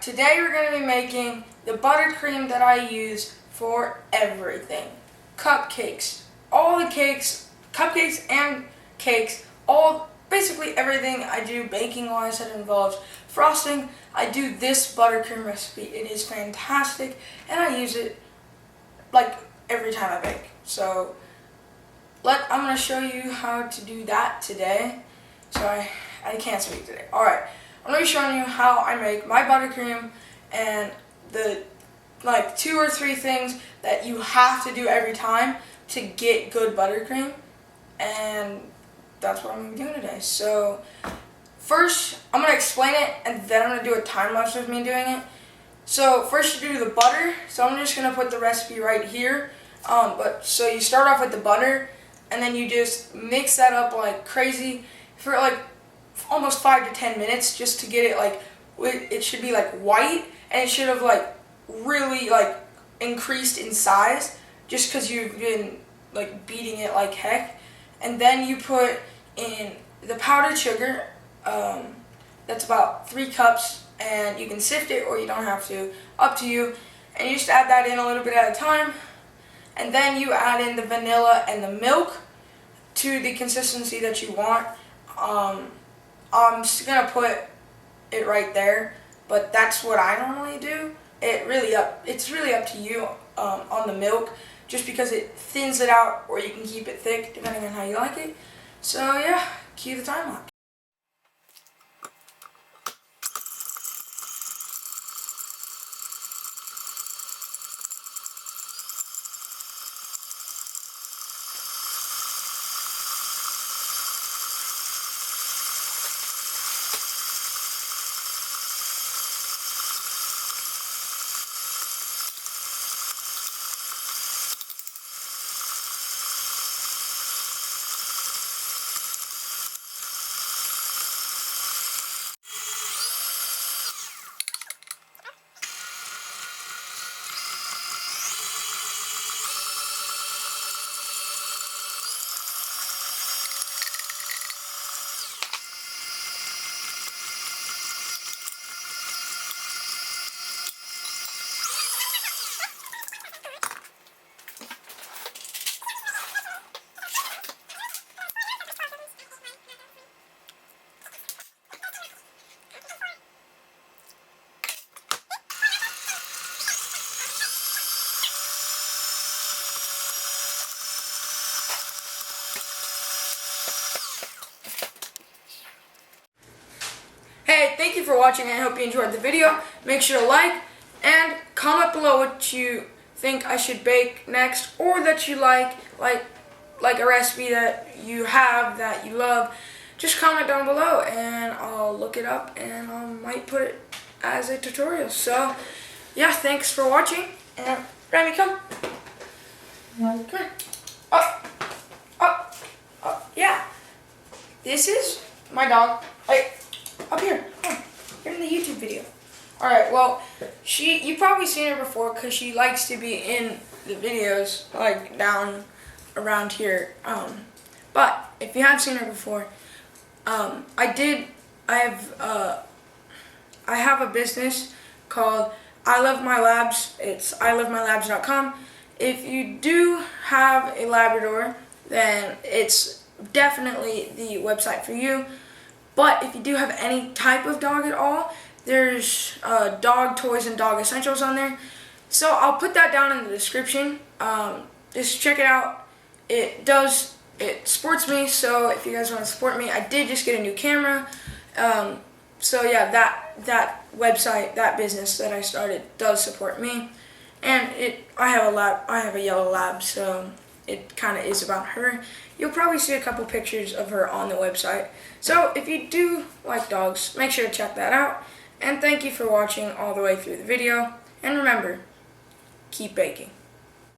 today we're going to be making the buttercream that I use for everything. Cupcakes, all the cakes, cupcakes and cakes, basically everything I do baking wise that involves frosting. I do this buttercream recipe. It is fantastic and I use it like every time I bake. So I'm going to show you how to do that today. So I can't speak today. Alright, I'm going to be showing you how I make my buttercream and the 2 or 3 things that you have to do every time to get good buttercream. And that's what I'm going to be doing today. So first, I'm going to explain it and then I'm going to do a time lapse with me doing it. So first you do the butter. So I'm just going to put the recipe right here. So you start off with the butter and then you just mix that up like crazy for like almost 5 to 10 minutes just to get it it should be like white, and it should have really increased in size just because you've been beating it like heck. And then you put in the powdered sugar. That's about 3 cups, and you can sift it or you don't have to, up to you. And you just add that in a little bit at a time. And then you add in the vanilla and the milk to the consistency that you want. I'm just gonna put it right there, but that's what I normally do. It's really up to you on the milk, just because it thins it out, or you can keep it thick depending on how you like it. So yeah, cue the time lapse. Hey, thank you for watching. I hope you enjoyed the video. Make sure to like and comment below what you think I should bake next, or that you like a recipe that you have that you love. Just comment down below and I'll look it up and I might put it as a tutorial. So yeah, thanks for watching. And Remy, come here. Yeah. This is my dog. Up here. You're in the YouTube video. Alright, well, you've probably seen her before because she likes to be in the videos, down around here. But if you have seen her before, I have a business called I Love My Labs. It's ilovemylabs.com. If you do have a Labrador, then it's definitely the website for you. But if you do have any type of dog at all, there's dog toys and dog essentials on there. So I'll put that down in the description. Just check it out. It supports me, so if you guys want to support me, I did just get a new camera. So yeah, that website, that business that I started does support me. And I have a yellow lab, so it kind of is about her. You'll probably see a couple pictures of her on the website. So if you do like dogs, make sure to check that out. And thank you for watching all the way through the video. And remember, keep baking.